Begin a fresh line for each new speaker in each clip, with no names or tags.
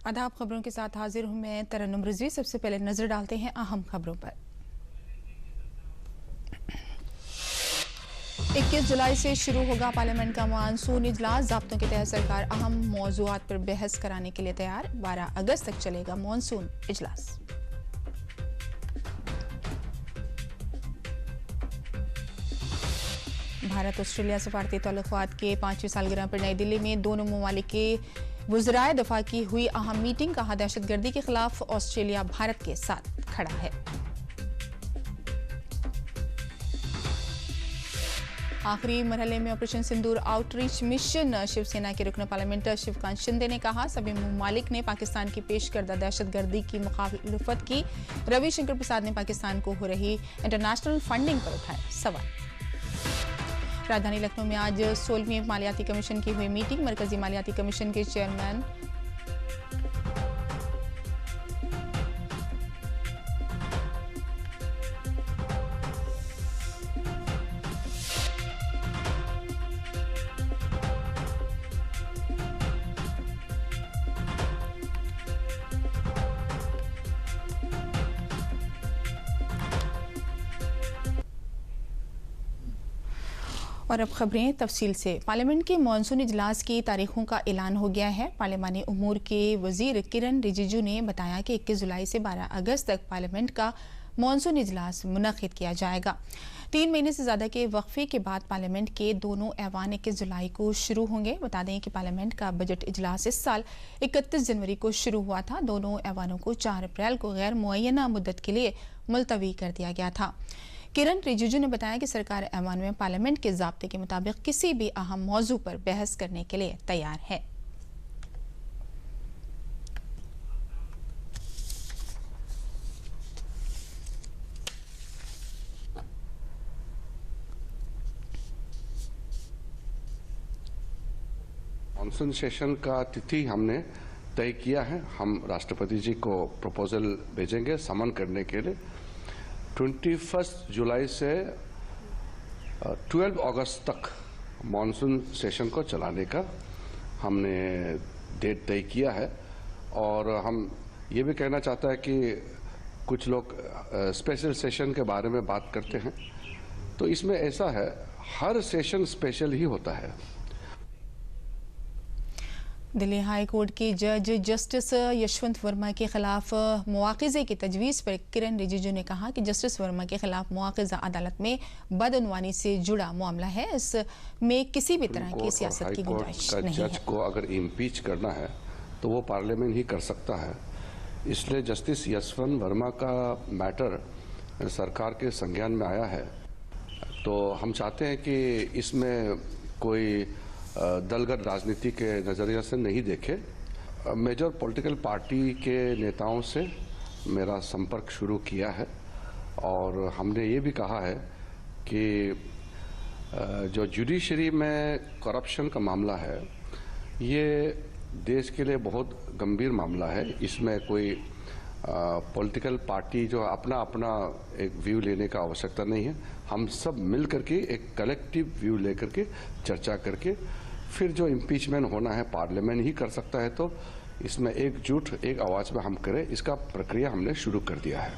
आदाब खबरों के साथ हाजिर हूं मैं तरन्नुम रिजवी। सबसे पहले नजर डालते हैं अहम खबरों पर। 21 जुलाई से शुरू होगा पार्लियामेंट का मानसून इजलास। ज़ाब्तों के तहत सरकार अहम मौज़ूआत पर बहस कराने के लिए तैयार। 12 अगस्त तक चलेगा मानसून इजलास। भारत ऑस्ट्रेलिया सफारती ताल्लुकात के 5वीं सालगिरह पर नई दिल्ली में दोनों ममालिक के वज़राए दफ़ा की हुई अहम मीटिंग। कहा, दहशतगर्दी के खिलाफ ऑस्ट्रेलिया भारत के साथ खड़ा है। आखिरी मरहले में ऑपरेशन सिंदूर आउटरीच मिशन। शिवसेना के रुकन पार्लियामेंट शिवकांत शिंदे ने कहा, सभी ममालिक ने पाकिस्तान की पेश करदा दहशतगर्दी की मुखालफत की। रविशंकर प्रसाद ने पाकिस्तान को हो रही इंटरनेशनल फंडिंग पर उठाए सवाल। राजधानी लखनऊ में आज 16वीं मालियाती कमीशन की हुई मीटिंग। मरकजी मालियाती कमीशन के चेयरमैन और अब खबरें तफसील से। पार्लियामेंट के मानसून इजलास की तारीखों का ऐलान हो गया है। पार्लियामानी उमूर के वजीर किरण रिजिजू ने बताया कि 21 जुलाई से 12 अगस्त तक पार्लियामेंट का मानसून इजलास मुनक्किद किया जाएगा। 3 महीने से ज्यादा के वक्फे के बाद पार्लियामेंट के दोनों ऐवान 21 जुलाई को शुरू होंगे। बता दें कि पार्लियामेंट का बजट इजलास इस साल 31 जनवरी को शुरू हुआ था। दोनों ऐवानों को 4 अप्रैल को गैर मुअय्यना मुद्दत के लिए मुलतवी कर दिया गया था। किरण रिजिजू ने बताया कि सरकार ऐवान में पार्लियामेंट के ज़ाब्ते के मुताबिक किसी भी अहम मौजू पर बहस करने के लिए तैयार है।
मानसून सेशन का तिथि हमने तय किया है। हम राष्ट्रपति जी को प्रपोजल भेजेंगे समन करने के लिए। 21 जुलाई से 12 अगस्त तक मानसून सेशन को चलाने का हमने डेट तय किया है। और हम ये भी कहना चाहते हैं कि कुछ लोग स्पेशल सेशन के बारे में बात करते हैं, तो इसमें ऐसा है, हर सेशन स्पेशल ही होता है।
दिल्ली हाई कोर्ट के जज जस्टिस यशवंत वर्मा के खिलाफ मुआखज़े की तजवीज़ पर किरण रिजिजू ने कहा कि जस्टिस वर्मा के खिलाफ मुआखज़ा अदालत में बदअनवानी से जुड़ा मामला है। इसमें किसी भी तरह की सियासत की गुंजाइश नहीं है।
जज को अगर इम्पीच करना है तो वो पार्लियामेंट ही कर सकता है। इसलिए जस्टिस यशवंत वर्मा का मैटर सरकार के संज्ञान में आया है। तो हम चाहते हैं कि इसमें कोई दलगत राजनीति के नज़रिए से नहीं देखे। मेजर पॉलिटिकल पार्टी के नेताओं से मेरा संपर्क शुरू किया है और हमने ये भी कहा है कि जो जुडिशरी में करप्शन का मामला है, ये देश के लिए बहुत गंभीर मामला है। इसमें कोई पॉलिटिकल पार्टी जो अपना एक व्यू लेने का आवश्यकता नहीं है। हम सब मिल करके एक कलेक्टिव व्यू लेकर के चर्चा करके फिर जो इम्पीचमेंट होना है पार्लियामेंट ही कर सकता है। तो इसमें एकजुट एक आवाज में हम करें, इसका प्रक्रिया हमने शुरू कर दिया है।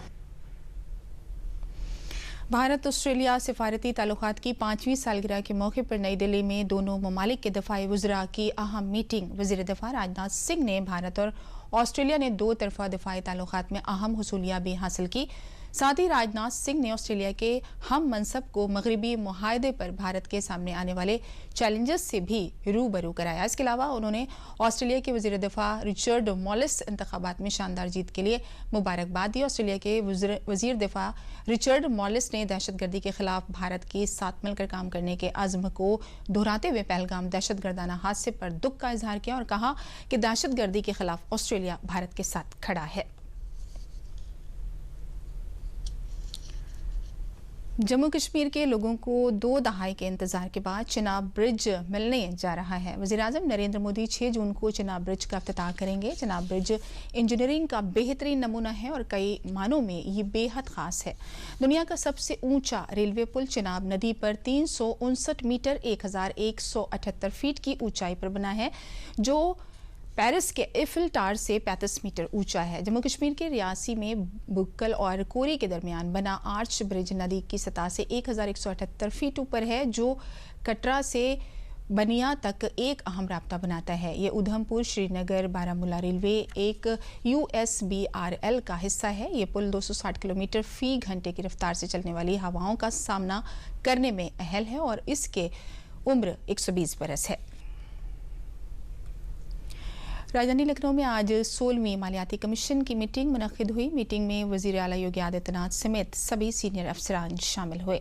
भारत ऑस्ट्रेलिया सिफारती ताल्लुकात की 5वीं सालगिरह के मौके पर नई दिल्ली में दोनों ममालिक के दफाई वज़रा की अहम मीटिंग। वज़ीर दफ़ा राजनाथ सिंह ने भारत और ऑस्ट्रेलिया ने 2 तरफा दफाई ताल्लुकात में अहम हुसूलियात हासिल की। साथ ही राजनाथ सिंह ने ऑस्ट्रेलिया के हम मनसब को मगरबी मुआहदे पर भारत के सामने आने वाले चैलेंजेस से भी रूबरू कराया। इसके अलावा उन्होंने ऑस्ट्रेलिया के वज़ीर दफ़ा रिचर्ड मॉलिस इंतखाबात में शानदार जीत के लिए मुबारकबाद दी। ऑस्ट्रेलिया के वज़ीर दफ़ा रिचर्ड मॉलिस ने दहशतगर्दी के खिलाफ भारत के साथ मिलकर काम करने के अज़्म को दोहराते हुए पहलगाम दहशतगर्दाना हादसे पर दुख का इजहार किया और कहा कि दहशतगर्दी के खिलाफ ऑस्ट्रेलिया भारत के साथ खड़ा है। जम्मू कश्मीर के लोगों को 2 दहाई के इंतजार के बाद चिनाब ब्रिज मिलने जा रहा है। वज़ीर-ए-आज़म नरेंद्र मोदी 6 जून को चिनाब ब्रिज का इफ्तिताह करेंगे। चिनाब ब्रिज इंजीनियरिंग का बेहतरीन नमूना है और कई मानों में ये बेहद खास है। दुनिया का सबसे ऊंचा रेलवे पुल चिनाब नदी पर 359 मीटर 1178 फीट की ऊंचाई पर बना है, जो पेरिस के इफिल टावर से 35 मीटर ऊंचा है। जम्मू कश्मीर के रियासी में बुक्कल और कोरी के दरमियान बना आर्च ब्रिज नदी की सतह से 1178 फीट ऊपर है, जो कटरा से बनिया तक एक अहम रास्ता बनाता है। ये उधमपुर श्रीनगर बारामूला रेलवे एक USBRL का हिस्सा है। ये पुल 260 किलोमीटर फी घंटे की रफ्तार से चलने वाली हवाओं का सामना करने में अहल है और इसके उम्र 120 बरस है। राजधानी लखनऊ में आज 16वीं मालियाती कमीशन की मीटिंग मुनक्किद हुई। मीटिंग में वज़ीर आला योगी आदित्यनाथ समेत सभी सीनियर अफसरान शामिल हुए।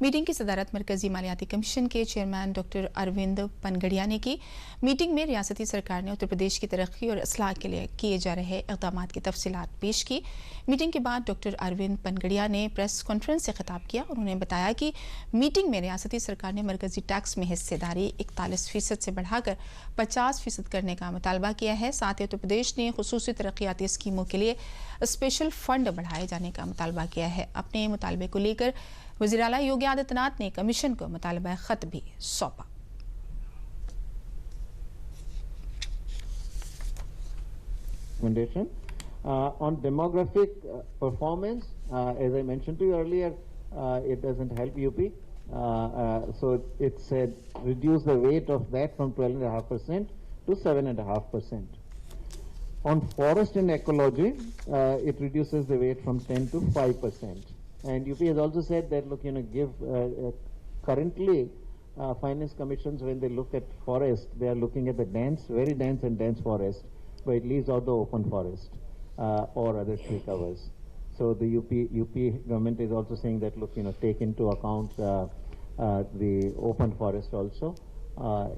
मीटिंग की सदारत मरकजी मालियाती कमीशन के चेयरमैन डॉक्टर अरविंद पनगड़िया ने की। मीटिंग में रियासती सरकार ने उत्तर प्रदेश की तरक्की और असलाह के लिए किए जा रहे इक़दाम की तफसीलात पेश की। मीटिंग के बाद डॉक्टर अरविंद पनगड़िया ने प्रेस कॉन्फ्रेंस से खिताब किया। उन्होंने बताया कि मीटिंग में रियासती सरकार ने मरकजी टैक्स में हिस्सेदारी 41% से बढ़ाकर 50% करने का मुतालबा किया है। साथ ही उत्तर प्रदेश ने खुसूसी तरक्याती स्कीमों के लिए स्पेशल फंड बढ़ाए जाने का मुतालबा किया है। अपने मुतालबे को लेकर वज़ीर आला योगी आदित्यनाथ ने कमीशन को मुतालबा खत भी सौंपा।
On demographic performance, as I mentioned to you earlier, it doesn't help UP. So it said reduce the weight of that from 12.5% to 7.5%. On forest and ecology, it reduces the weight from 10 to 5%. And UP has also said that, look, give currently finance commissions, when they look at forest, they are looking at the dense, very dense and dense forest, but it leaves out the open forest or other tree covers. So the UP government is also saying that, look, take into account the open forest also,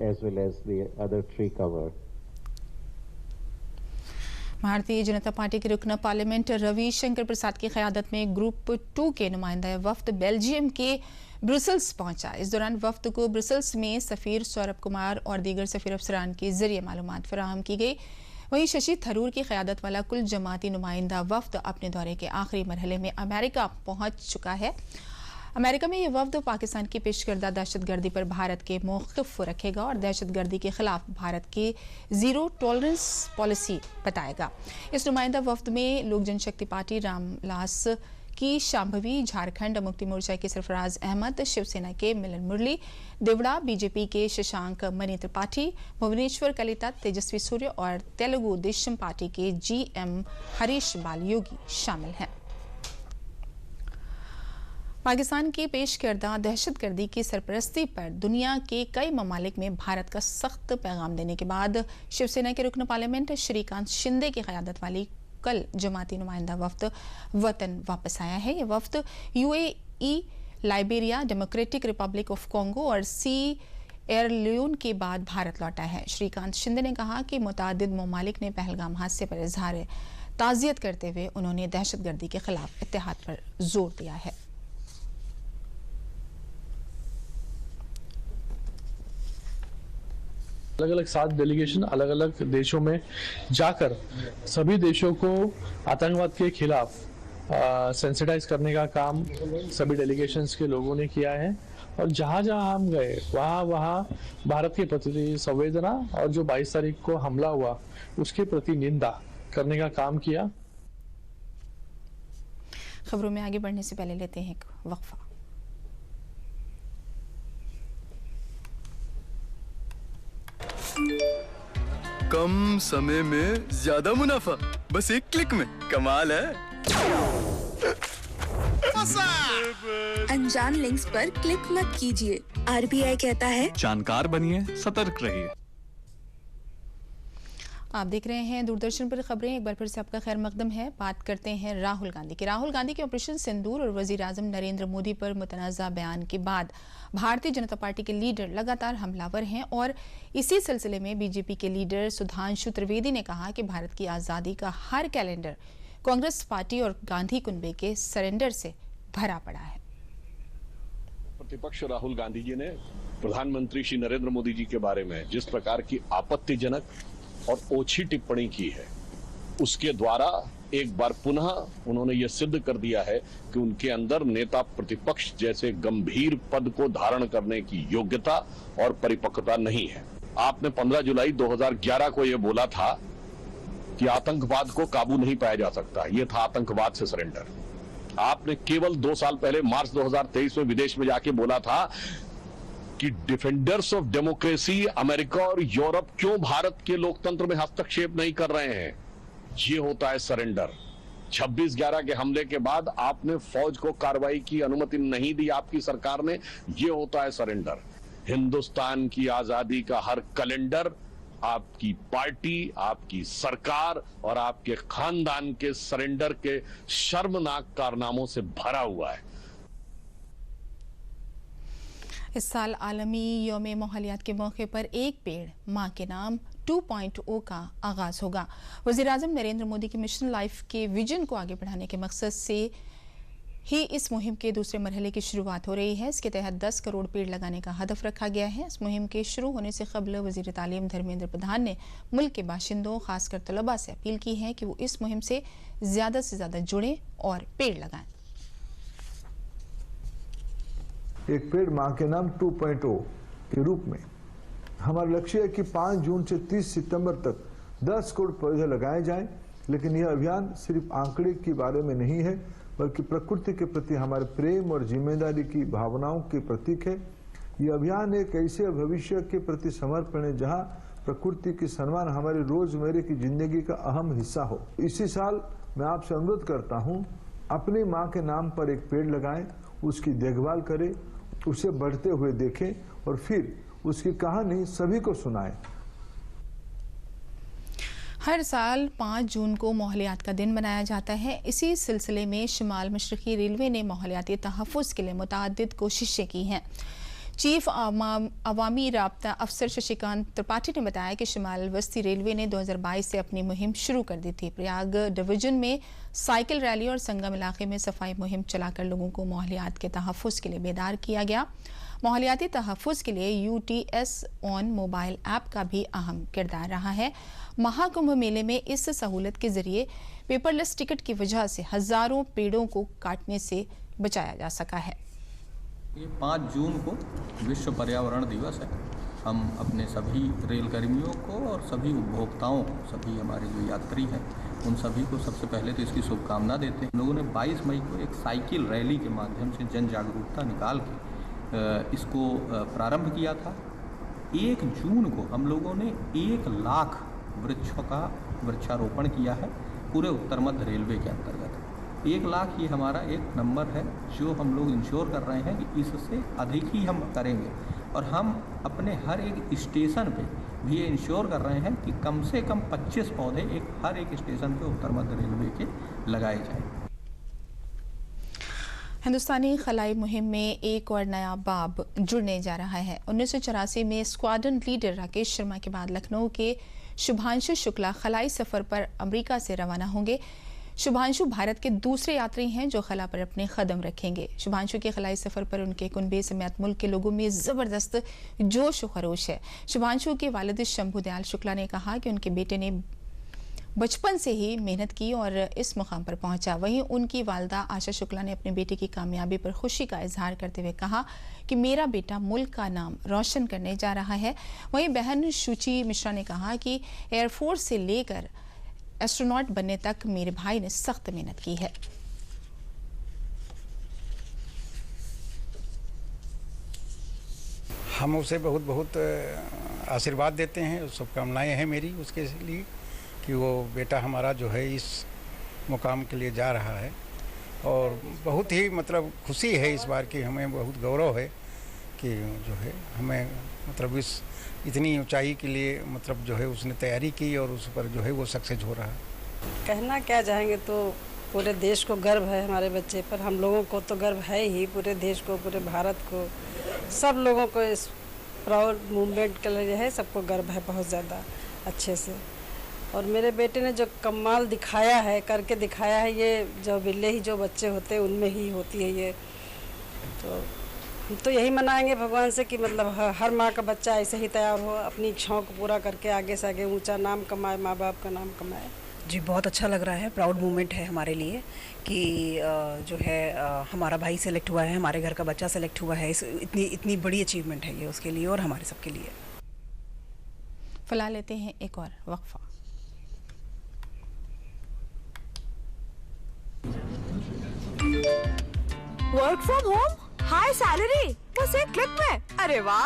as well as the other tree cover.
Bharatiya Janata party के रुकन parliament Ravi Shankar Prasad की क़यादत में group 2 के नुमाइंदा वफ्द Belgium के Brussels पहुंचा। इस दौरान वफ्द को ब्रुसेल्स में सफ़ीर सौरभ कुमार और दीगर सफ़ीर अफसरान के जरिए मालूमात फराहम की गई। वहीं शशि थरूर की क़यादत वाला कुल जमाती नुमाइंदा वफ्द अपने दौरे के आखिरी मरहले में अमेरिका पहुंच चुका है। अमेरिका में यह वफ्द पाकिस्तान की पेशकर्दा दहशतगर्दी पर भारत के मौक़िफ़ रखेगा और दहशतगर्दी के खिलाफ भारत की ज़ीरो टॉलरेंस पॉलिसी बताएगा। इस नुमाइंदा वफ्द में लोक जनशक्ति पार्टी रामलास की शांभवी, झारखंड मुक्ति मोर्चा के सरफराज अहमद, शिवसेना के मिलन मुरली, देवड़ा, बीजेपी के शशांक मणि त्रिपाठी, भुवनेश्वर कलिता, तेजस्वी सूर्य और तेलुगु देशम पार्टी के GM हरीश बाल योगी शामिल हैं। पाकिस्तान की पेश करदा दहशतगर्दी की सरपरस्ती पर दुनिया के कई ममालिक में भारत का सख्त पैगाम देने के बाद शिवसेना के रुकन पार्लियामेंट श्रीकांत शिंदे की क़यादत वाली कल जमाती नुमाइंदा वफ्द वतन वापस आया है। यह वफ्द UAE, Liberia, democratic Republic of Congo और सिएरा के बाद भारत लौटा है। श्रीकांत शिंदे ने कहा कि मुतादिद ममालिक ने पहलगाम हादसे पर इजहार ताज़ियत करते हुए उन्होंने दहशतगर्दी के खिलाफ इत्तेहाद पर जोर दिया है।
अलग अलग 7 डेलीगेशन अलग अलग देशों में जाकर सभी देशों को आतंकवाद के खिलाफ सेंसिटाइज करने का काम सभी डेलीगेशंस के लोगों ने किया है और जहां जहां हम गए वहां भारत के प्रति संवेदना और जो 22 तारीख को हमला हुआ उसके प्रति निंदा करने का काम किया।
खबरों में आगे बढ़ने से पहले लेते हैं एक वक्फा।
कम समय में ज्यादा मुनाफा, बस एक क्लिक में, कमाल है।
अनजान लिंक्स पर क्लिक मत कीजिए। RBI कहता है
जानकार बनिए, सतर्क रहिए।
आप देख रहे हैं दूरदर्शन पर खबरें। एक बार फिर से आपका खैर मकदम है। बात करते हैं राहुल गांधी की। राहुल गांधी के ऑपरेशन सिंदूर और वजीर आजम नरेंद्र मोदी पर मुतनाज़ा बयान के बाद भारतीय जनता पार्टी के लीडर लगातार हमलावर हैं और इसी सिलसिले में बीजेपी के लीडर सुधांशु त्रिवेदी ने कहा कि भारत की आज़ादी का हर कैलेंडर कांग्रेस पार्टी और गांधी कुनबे के सरेंडर से भरा पड़ा है।
प्रतिपक्ष राहुल गांधी जी ने प्रधानमंत्री श्री नरेंद्र मोदी जी के बारे में जिस प्रकार की आपत्तिजनक और ओछी टिप्पणी की है, उसके द्वारा एक बार पुनः उन्होंने यह सिद्ध कर दिया है कि उनके अंदर नेता प्रतिपक्ष जैसे गंभीर पद को धारण करने की योग्यता और परिपक्वता नहीं है। आपने 15 जुलाई 2011 को यह बोला था कि आतंकवाद को काबू नहीं पाया जा सकता। यह था आतंकवाद से सरेंडर। आपने केवल 2 साल पहले मार्च 2023 में विदेश में जाके बोला था कि डिफेंडर्स ऑफ डेमोक्रेसी अमेरिका और यूरोप क्यों भारत के लोकतंत्र में हस्तक्षेप नहीं कर रहे हैं। ये होता है सरेंडर। 26/11 के हमले के बाद आपने फौज को कार्रवाई की अनुमति नहीं दी आपकी सरकार ने। ये होता है सरेंडर। हिंदुस्तान की आजादी का हर कैलेंडर आपकी पार्टी, आपकी सरकार और आपके खानदान के सरेंडर के शर्मनाक कारनामों से भरा हुआ है।
इस साल आलमी यौम माहौलियात के मौके पर एक पेड़ माँ के नाम 2.0 का आगाज होगा। वज़ीर-ए-आज़म नरेंद्र मोदी के मिशन लाइफ के विजन को आगे बढ़ाने के मकसद से ही इस मुहिम के दूसरे मरहले की शुरुआत हो रही है। इसके तहत 10 करोड़ पेड़ लगाने का हदफ रखा गया है। इस मुहिम के शुरू होने से कबल वज़ीर तालीम धर्मेंद्र प्रधान ने मुल्क के बाशिंदों, खासकर तलबा से अपील की है कि वो इस मुहिम से ज़्यादा जुड़ें और पेड़ लगाएं।
एक पेड़ माँ के नाम 2.0 के रूप में हमारा लक्ष्य है कि 5 जून से 30 सितंबर तक 10 करोड़ पौधे लगाए जाएं। लेकिन यह अभियान सिर्फ आंकड़े के बारे में नहीं है, बल्कि प्रकृति के प्रति हमारे प्रेम और जिम्मेदारी की भावनाओं के प्रतीक है। यह अभियान एक ऐसे भविष्य के प्रति समर्पण है जहां प्रकृति की सम्मान हमारी रोजमर्रा की जिंदगी का अहम हिस्सा हो। इसी साल मैं आपसे अनुरोध करता हूं, अपनी माँ के नाम पर एक पेड़ लगाएं, उसकी देखभाल करें, उसे बढ़ते हुए देखें और फिर उसकी कहानी सभी को सुनाएं।
हर साल 5 जून को माहौलियात का दिन मनाया जाता है। इसी सिलसिले में शिमाल मशरकी रेलवे ने माहौलियाती तहफ़्फ़ुज़ के लिए मुतअद्दिद कोशिशें की हैं। चीफ अवामी राब्ता अफसर शशिकांत त्रिपाठी ने बताया कि शिमाल वस्ती रेलवे ने 2022 से अपनी मुहिम शुरू कर दी थी। प्रयाग डिवीजन में साइकिल रैली और संगम इलाके में सफाई मुहिम चलाकर लोगों को माहौलियात के तहफ़्फ़ुज़ के लिए बेदार किया गया। माहौलियाती तहफ़्फ़ुज़ के लिए UTS ऑन मोबाइल ऐप का भी अहम किरदार रहा है। महाकुंभ मेले में इस सहूलत के जरिए पेपरलेस टिकट की वजह से हजारों पेड़ों को काटने से बचाया जा सका है।
ये 5 जून को विश्व पर्यावरण दिवस है। हम अपने सभी रेलकर्मियों को और सभी उपभोक्ताओं को, सभी हमारे जो यात्री हैं, उन सभी को सबसे पहले तो इसकी शुभकामना देते हैं। हम लोगों ने 22 मई को एक साइकिल रैली के माध्यम से जन जागरूकता निकाल के इसको प्रारंभ किया था। 1 जून को हम लोगों ने 1 लाख वृक्षों का वृक्षारोपण किया है पूरे उत्तर मध्य रेलवे के अंतर्गत। 1 लाख ये हमारा एक नंबर है जो हम लोग इंश्योर कर रहे हैं कि इससे अधिक ही हम करेंगे। और हम अपने हर एक स्टेशन पे भी ये इंश्योर कर रहे हैं कि कम से कम 25 पौधे हर एक स्टेशन पे उत्तर मध्य रेलवे के लगाए जाएं।
हिंदुस्तानी खलाई मुहिम में एक और नया बाब जुड़ने जा रहा है। 1984 में स्क्वाड्रन लीडर राकेश शर्मा के बाद लखनऊ के शुभांशु शुक्ला खलाई सफर पर अमेरिका से रवाना होंगे। शुभांशु भारत के दूसरे यात्री हैं जो खला पर अपने कदम रखेंगे। शुभांशु के खलाई सफर पर उनके कुनबे समेत मुल्क के लोगों में जबरदस्त जोश व खरोश है। शुभांशु के वालिद शंभू दयाल शुक्ला ने कहा कि उनके बेटे ने बचपन से ही मेहनत की और इस मुकाम पर पहुंचा। वहीं उनकी वालदा आशा शुक्ला ने अपने बेटे की कामयाबी पर खुशी का इजहार करते हुए कहा कि मेरा बेटा मुल्क का नाम रोशन करने जा रहा है। वहीं बहन शुचि मिश्रा ने कहा कि एयरफोर्स से लेकर एस्ट्रोनॉट बनने तक मेरे भाई ने सख्त मेहनत की है।
हम उसे बहुत बहुत आशीर्वाद देते हैं, शुभकामनाएं हैं मेरी उसके लिए कि वो बेटा हमारा जो है इस मुकाम के लिए जा रहा है। और बहुत ही मतलब खुशी है इस बार की, हमें बहुत गौरव है कि जो है हमें मतलब इस इतनी ऊंचाई के लिए मतलब जो है उसने तैयारी की और उस पर जो है वो सक्सेस हो रहा है।
कहना क्या चाहेंगे, तो पूरे देश को गर्व है हमारे बच्चे पर। हम लोगों को तो गर्व है ही, पूरे देश को, पूरे भारत को, सब लोगों को इस प्राउड मूवमेंट के लिए है, सबको गर्व है बहुत ज़्यादा अच्छे से। और मेरे बेटे ने जो कमाल दिखाया है, करके दिखाया है, ये जो बिल्ले ही जो बच्चे होते हैं उनमें ही होती है ये। तो हम तो यही मनाएंगे भगवान से कि मतलब हर माँ का बच्चा ऐसे ही तैयार हो, अपनी इच्छाओं को पूरा करके आगे से आगे ऊंचा नाम कमाए, माँ बाप का नाम कमाए।
जी बहुत अच्छा लग रहा है, प्राउड मोमेंट है हमारे लिए कि जो है हमारा भाई सेलेक्ट हुआ है, हमारे घर का बच्चा सेलेक्ट हुआ है। इतनी बड़ी अचीवमेंट है ये उसके लिए और हमारे सबके लिए।
फिलहाल लेते हैं एक और वक्फा।
Work from home, high salary, बस एक क्लिक में। अरे वाह!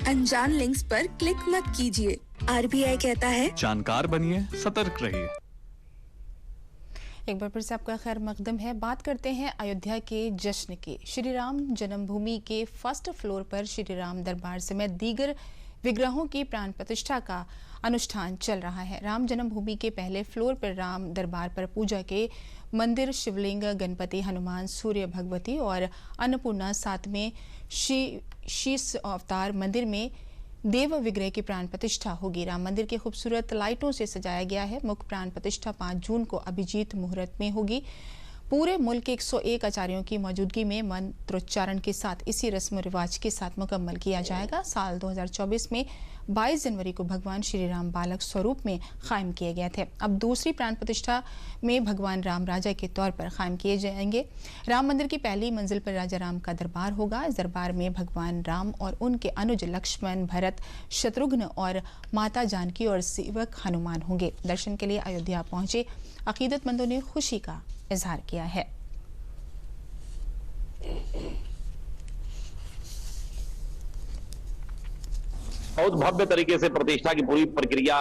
अनजान लिंक्स पर क्लिक मत कीजिए। RBI कहता है
जानकार बनिए, सतर्क रहिए।
एक बार फिर से आपका खैर मकदम है। बात करते हैं अयोध्या के जश्न की। श्री राम जन्मभूमि के फर्स्ट फ्लोर पर श्री राम दरबार समेत दीगर विग्रहों की प्राण प्रतिष्ठा का अनुष्ठान चल रहा है। राम जन्मभूमि के पहले फ्लोर पर राम दरबार पर पूजा के मंदिर, शिवलिंग, गणपति, हनुमान, सूर्य, भगवती और अन्नपूर्णा, साथ में शीश अवतार मंदिर में देव विग्रह की प्राण प्रतिष्ठा होगी। राम मंदिर के खूबसूरत लाइटों से सजाया गया है। मुख्य प्राण प्रतिष्ठा 5 जून को अभिजीत मुहूर्त में होगी। पूरे मुल्क के 101 आचार्यों की मौजूदगी में मंत्रोच्चारण के साथ इसी रस्म रिवाज के साथ मुकम्मल किया जाएगा। साल 2024 में 22 जनवरी को भगवान श्री राम बालक स्वरूप में कायम किए गए थे। अब दूसरी प्राण प्रतिष्ठा में भगवान राम राजा के तौर पर कायम किए जाएंगे। राम मंदिर की पहली मंजिल पर राजा राम का दरबार होगा। इस दरबार में भगवान राम और उनके अनुज लक्ष्मण, भरत, शत्रुघ्न और माता जानकी और सेवक हनुमान होंगे। दर्शन के लिए अयोध्या पहुंचे अकीदतमंदों ने खुशी का इजहार किया है।
बहुत भव्य तरीके से प्रतिष्ठा की पूरी प्रक्रिया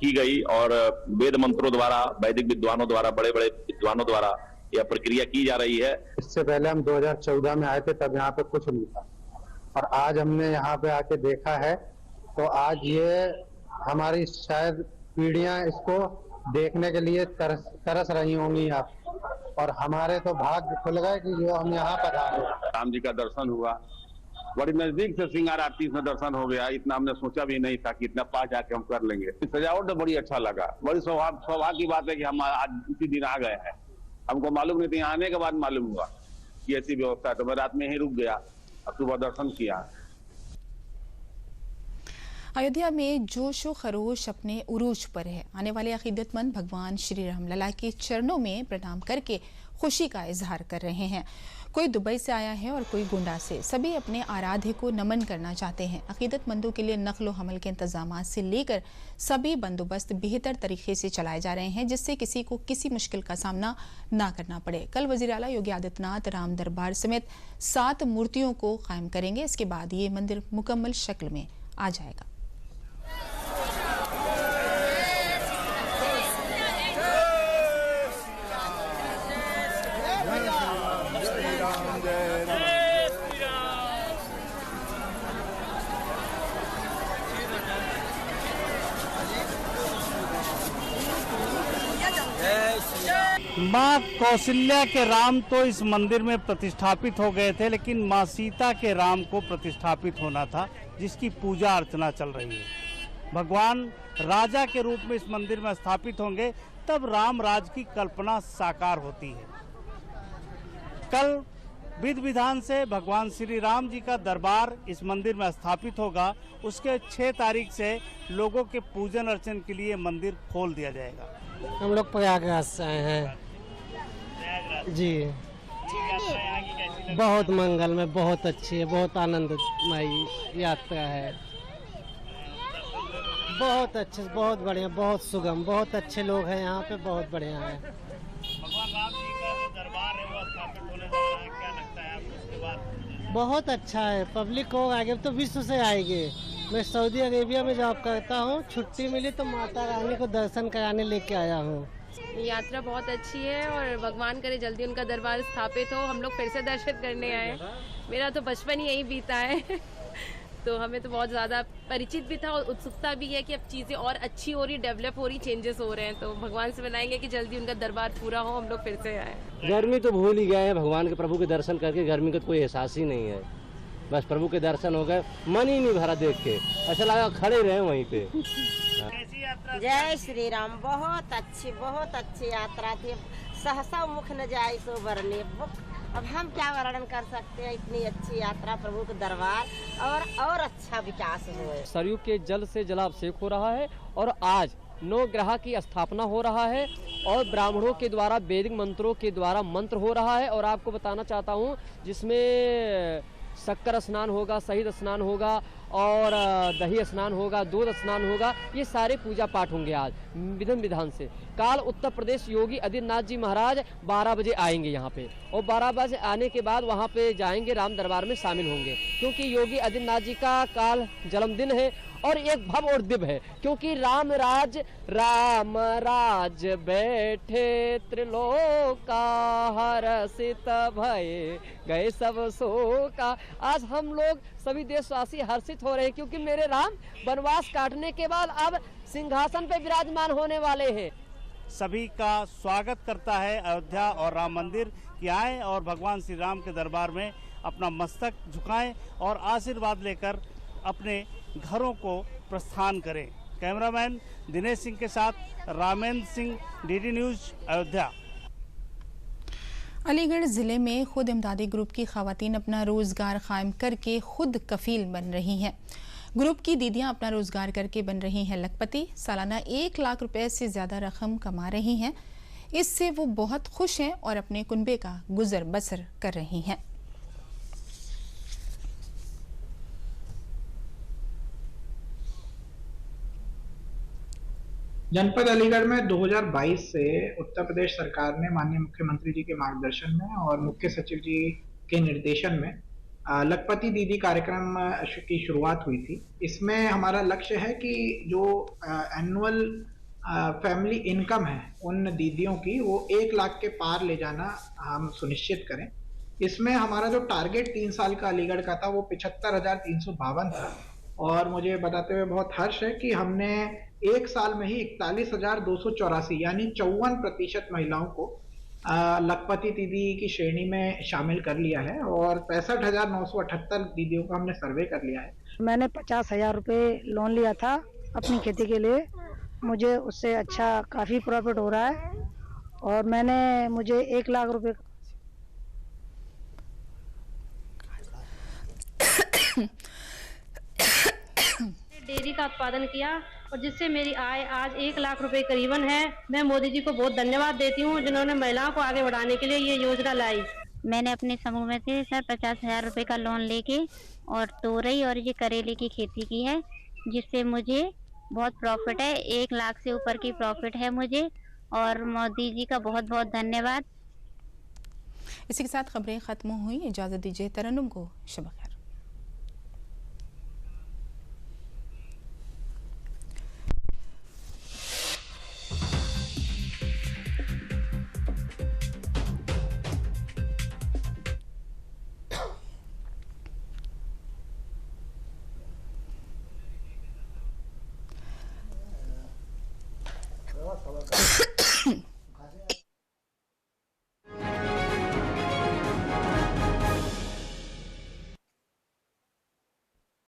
की गई और वेद मंत्रों द्वारा, वैदिक विद्वानों द्वारा, बड़े बड़े विद्वानों द्वारा यह प्रक्रिया की जा रही है।
इससे पहले हम 2014 में आए थे, तब यहाँ पे कुछ नहीं था और आज हमने यहाँ पे आके देखा है, तो आज ये हमारी शायद पीढ़ियां इसको देखने के लिए तरस रही होंगी आप, और हमारे तो भाग्य खुल गए कि जो हम यहाँ पधारे।
राम जी का दर्शन हुआ, बड़ी नजदीक से श्रृंगार आरती में दर्शन हो गया। इतना हमने सोचा भी नहीं था कि इतना पास जाके हम कर लेंगे। सजावट तो बड़ी अच्छा लगा। बड़ी सौभाग्य की बात है कि हम आज इसी दिन आ गए हैं। हमको मालूम नहीं था, यहाँ आने के बाद मालूम हुआ कि ऐसी व्यवस्था है, तो मैं रात में ही रुक गया और सुबह दर्शन किया।
अयोध्या में जोशो खरोश अपने उरूज पर है। आने वाले अकीदतमंद भगवान श्री राम लला के चरणों में प्रणाम करके खुशी का इजहार कर रहे हैं। कोई दुबई से आया है और कोई गोंडा से। सभी अपने आराध्य को नमन करना चाहते हैं। अकीदतमंदों के लिए नक्लो हमल के इंतजाम से लेकर सभी बंदोबस्त बेहतर तरीके से चलाए जा रहे हैं, जिससे किसी को किसी मुश्किल का सामना ना करना पड़े। कल वजीर आला योगी आदित्यनाथ राम दरबार समेत 7 मूर्तियों को कायम करेंगे। इसके बाद ये मंदिर मुकम्मल शक्ल में आ जाएगा।
माँ कौशल्या के राम तो इस मंदिर में प्रतिष्ठापित हो गए थे, लेकिन माँ सीता के राम को प्रतिष्ठापित होना था, जिसकी पूजा अर्चना चल रही है। भगवान राजा के रूप में इस मंदिर में स्थापित होंगे, तब राम राज की कल्पना साकार होती है। कल विधि विधान से भगवान श्री राम जी का दरबार इस मंदिर में स्थापित होगा। उसके 6 तारीख से लोगों के पूजन अर्चन के लिए मंदिर खोल दिया जाएगा।
हम लोग प्रयागराज से आए हैं जी। बहुत मंगल में, बहुत अच्छी है, बहुत आनंदमयी यात्रा है। बहुत अच्छे, बहुत बढ़िया, बहुत सुगम, बहुत अच्छे लोग हैं यहाँ पे, बहुत बढ़िया है।
भगवान राम जी का जो दरबार है वो स्थापित होने जा रहा है, क्या लगता है आपको उसके बाद?
बहुत अच्छा है। पब्लिक को आगे तो विश्व से आएंगे। मैं सऊदी अरेबिया में जॉब करता हूँ, छुट्टी मिली तो माता रानी को दर्शन कराने लेके आया हूँ।
यात्रा बहुत अच्छी है और भगवान करे जल्दी उनका दरबार स्थापित हो। हम लोग फिर से दर्शन करने आए। मेरा तो बचपन ही यही बीता है तो हमें तो बहुत ज़्यादा परिचित भी था और उत्सुकता भी है कि अब चीज़ें और अच्छी हो रही, डेवलप हो रही, चेंजेस हो रहे हैं। तो भगवान से बनाएंगे कि जल्दी उनका दरबार पूरा हो, हम लोग फिर से आए।
गर्मी तो भूल ही गए हैं। भगवान के प्रभु के दर्शन करके गर्मी का तो कोई एहसास ही नहीं है। बस प्रभु के दर्शन हो गए, मन ही नहीं भरा देख के, ऐसा लगा खड़े रहे वहीं पे।
जय श्री राम। बहुत अच्छी यात्रा थी। सहसा मुख न जाए सो वर्णे। अब हम क्या वर्णन कर सकते हैं, इतनी अच्छी यात्रा, प्रभु के दरबार और अच्छा विकास हुए।
सरयू के जल से जलाभिषेक हो रहा है और आज 9 ग्रह की स्थापना हो रहा है और ब्राह्मणों के द्वारा वैदिक मंत्रों के द्वारा मंत्र हो रहा है। और आपको बताना चाहता हूँ जिसमें शक्कर स्नान होगा, शहीद स्नान होगा और दही स्नान होगा, दूध स्नान होगा। ये सारे पूजा पाठ होंगे आज विधि विधान से। काल उत्तर प्रदेश योगी आदित्यनाथ जी महाराज 12 बजे आएंगे यहाँ पे, और 12 बजे आने के बाद वहाँ पे जाएंगे, राम दरबार में शामिल होंगे, क्योंकि योगी आदित्यनाथ जी का काल जन्मदिन है और एक भव और दिव्य है, क्योंकि राम राज बैठे त्रिलोका, हर्षित भये गए सब शोका। आज हम लोग सभी देशवासी हर्षित हो रहे हैं, क्योंकि मेरे राम वनवास काटने के बाद अब सिंहासन पे विराजमान होने वाले हैं।
सभी का स्वागत करता है अयोध्या और राम मंदिर कि आए और भगवान श्री राम के दरबार में अपना मस्तक झुकाएं और आशीर्वाद लेकर अपने घरों को प्रस्थान करें। कैमरामैन दिनेश सिंह के साथ रामेंद्र सिंह, डीडी न्यूज, अयोध्या।
अलीगढ़ जिले में खुद इमदादी ग्रुप की खवातीन अपना रोजगार कायम करके खुद कफील बन रही हैं। ग्रुप की दीदियां अपना रोजगार करके बन रही हैं लखपति। सालाना 1 लाख रुपए से ज्यादा रकम कमा रही हैं। इससे वो बहुत खुश हैं और अपने कुनबे का गुजर बसर कर रही हैं।
जनपद अलीगढ़ में 2022 से उत्तर प्रदेश सरकार ने माननीय मुख्यमंत्री जी के मार्गदर्शन में और मुख्य सचिव जी के निर्देशन में लखपति दीदी कार्यक्रम की शुरुआत हुई थी। इसमें हमारा लक्ष्य है कि जो एनुअल फैमिली इनकम है उन दीदियों की वो 1 लाख के पार ले जाना हम सुनिश्चित करें। इसमें हमारा जो टारगेट 3 साल का अलीगढ़ का था वो 75,352 था, और मुझे बताते हुए बहुत हर्ष है कि हमने 1 साल में ही 41,284 यानी 54% महिलाओं को लखपति दीदी की श्रेणी में शामिल कर लिया है, और 65,978 दीदियों का हमने सर्वे कर लिया है।
मैंने 50,000 रुपये लोन लिया था अपनी खेती के लिए। मुझे उससे अच्छा काफ़ी प्रॉफिट हो रहा है, और मुझे 1 लाख रुपए
डेयरी का उत्पादन किया, और जिससे मेरी आय आज 1 लाख रुपए करीबन है। मैं मोदी जी को बहुत धन्यवाद देती हूँ जिन्होंने महिलाओं को आगे बढ़ाने के लिए ये योजना लाई।
मैंने अपने समूह में से सर 50,000 रुपए का लोन लेके और तोरई और ये करेले की खेती की है, जिससे मुझे बहुत प्रॉफिट है। 1 लाख से ऊपर की प्रॉफिट है मुझे, और मोदी जी का बहुत बहुत धन्यवाद।
इसी के साथ खबरें खत्म हुई। इजाजत दीजिए। तरन्नुम को शब खैर।